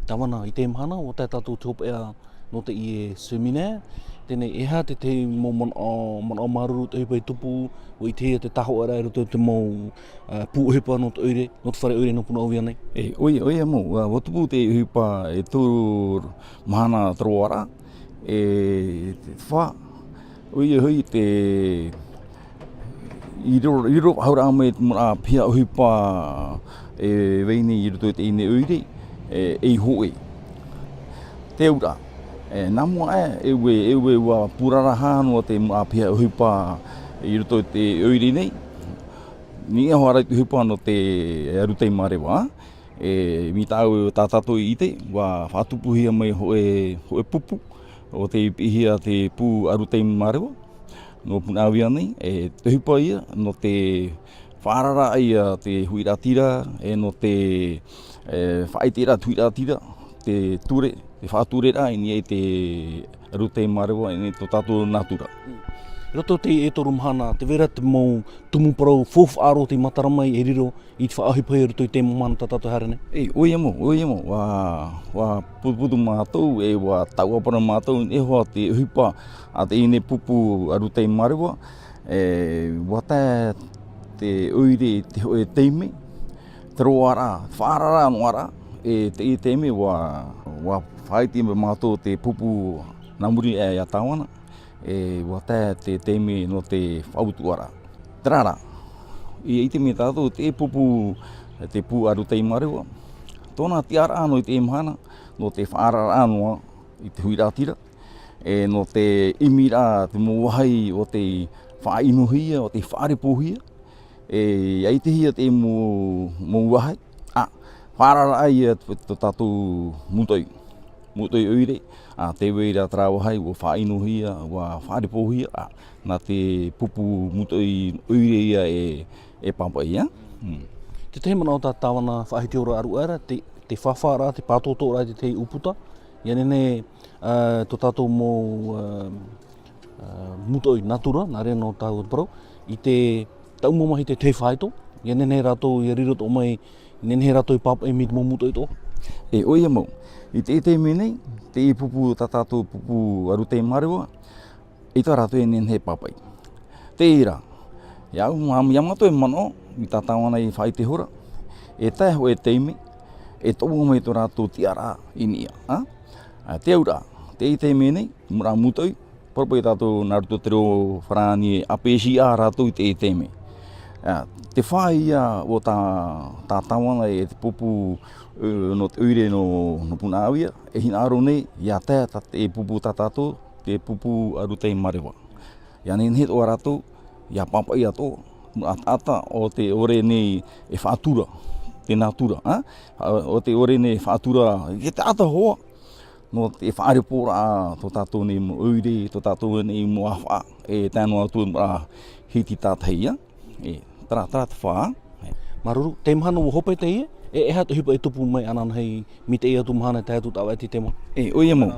tawana I te mana o te tātou tōpea no te I e semina. Tēnei eha te mo o maruru te hipa I tupu o I te taho ara e roto te mo pūhepa no te oire, no te whare oire no puna awia nei. Oia mo, o tupu te hipa e tū mahana troara, e te wha, oia hui te I ro haura me a pia hipa e veini I roto te ine oire, e hoe. Te ura. Nā mua ewe ua purara hānua te apia hipa I roto te oiri nei. Ni e hoara te hipa no te arutei marewa. Mi tāu tātato I te, wa whātupuhia mai hoe pupu o te ipihia te pū arutei marewa. No punawia nei, te hipa ia no te whārara ia te huiratira, no te whaitira tuiratira, te ture, te whāturera I ni te arutei marewa I to tātou natura. Roto te e toru mahana, te vera te mō tumuparau fofu aro te mataramai e riro I te whaahipai roto I te mana tātou harene. Oia mo, wa puputu mātou, wa tauapara mātou, e hoa te hipa a te ine pupu arutei marewa, wa te oire te hoe teime, te roara, whaarara no ara, te I teime wa whaiti me mātou te pupu namuri e a tāwana, wa te teime no te whautuara. Trara, I te me tātou te pupu te pū arutei marewa, tōna te ara anō I te mahana, no te whaarara anoa I te huiratira, no te imira te mōwahai o te whaainuhia, o te whaarepohia, ai te hia te mōwahai, whaarara ai te tātou mutoi oire, te weira trawahai o whaainuhia, wa whaarepohia, nā te pupu mutoi oire ia e pampai ia. Te te mana o tā tāwana whaahiti ora aru ara, te whawhara, te pātoto ora te uputa, ia nene tō tātou mō mutoi natura, nā rea no tātou parau, I te taumomahi te whaito, ia nene rātou I riro tō mai, nene rātou I pāpai mi te mō mutoi tō. Oia mau, I te me nei, te pupu tā tātou pupu arutei marewa, I tā rātou nene pāpai. Te ira, iau yamato mano, I tā tāwana I whaite hora, tai hoe teime, tōu mai tō rātou tiara inia. Te aura, te teime nei, mura mutoi, parapai tātou naruto te reo wharani apesi a rātou I te teime. Te whaia o tā tāwana te pupu no te uire no punawia, hina aro nei, ia te pupu tā tātou, te pupu arutei marewa. Ia nei he tō rātou, ia papai ato, ata o te ore nei e whātura, te natura. O te ore nei whātura, e te ata hoa, no te whaarepora tō tātou nei mo uire, tō tātou nei mo awha, tēnō atu hiti tātai, tara te wha. Maruru, te mahana o hopai te ia, eha te hipa tupu mai anan hei mi te ia tu mahana te atu tawa te tema. Oia mo,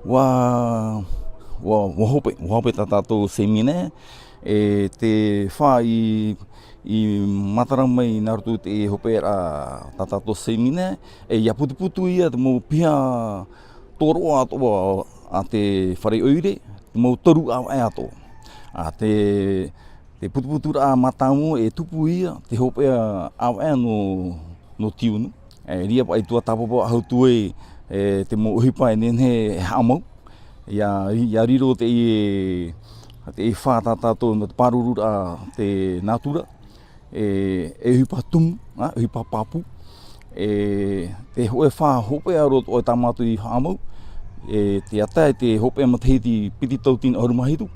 wa hopai tā tātou semina, te wha I mataramai naruto te hopai tā tātou semina, ia putuputu ia te mō pia toro atoa a te whare oire, te mō toru au e atoa. Te putuputu rā matamu tupu ia, te hopai au e no tiunu. Ria pai tua tapapa ahautue te mō uhipa nene hamau. Ia riro te wha tātātou no te paruru rā te natura. Uhipa tumu, uhipa papu. Te hoe wha hopai aro o tamatu I hamau. Te atai te hopai matahiti piti tautina arumahitu.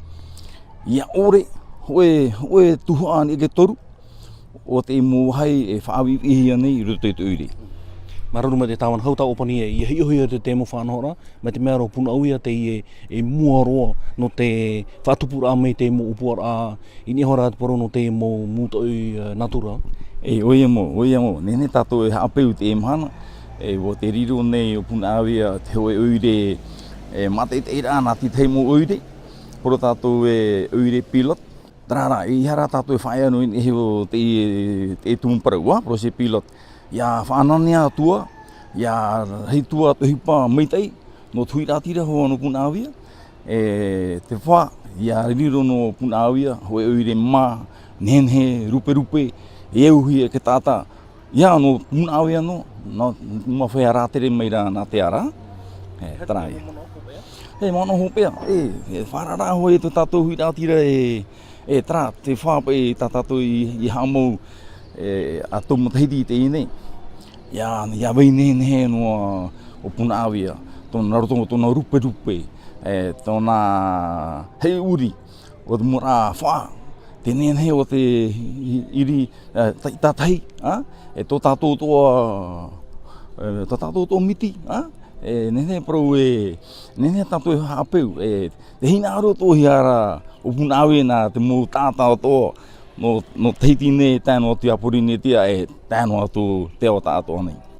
Ia ore, hoe tuhaan I ke toru. O te mōhai whaawiwihia nei I roto I te uire. Maruru mai te tāwana hautau opani I hiohia te temo whanahora, mai te mea ro puna auia te I mua roa no te whatupura mai te mo upuara I ni hora te paro no te mo mutoi natura. Oia mo, nene tātou hapeu te mahana, o te riro nei o puna auia te hoe uire, mate te ira nā ti te mo uire, poro tātou uire pilot. Trara, I hara tātou whaia no I heo te tumuparau, pro se pilot. Ia whananea atua, ia hei tua te hipa meitai, no tui rātira hoa no Punawia, te wha, ia riro no Punawia, hoe oire mā, nenhe, rupe, e uhi e ke tāta, ia no Punawia no, no mawhea rātere mai rā nā te ara, tarai. Hei mono hopea, wharara hoa e te tātou hui rātira tara, te whāpa e tā tātou i hamau a tō matahiti te ine, ia wei nenhe no o Punawia, tōna rotongo, tōna rupe, tōna hei uri, o te mora wha, te nenhe o te iri tātai, tō tātou tō miti, nenhe parau nenhe tātou e hāpeu, te hina aro tō hiara o Punawia nā te mō tātao tō, no teiti nei tēnō te apuri nei tia tēnō atu te o tātou anei.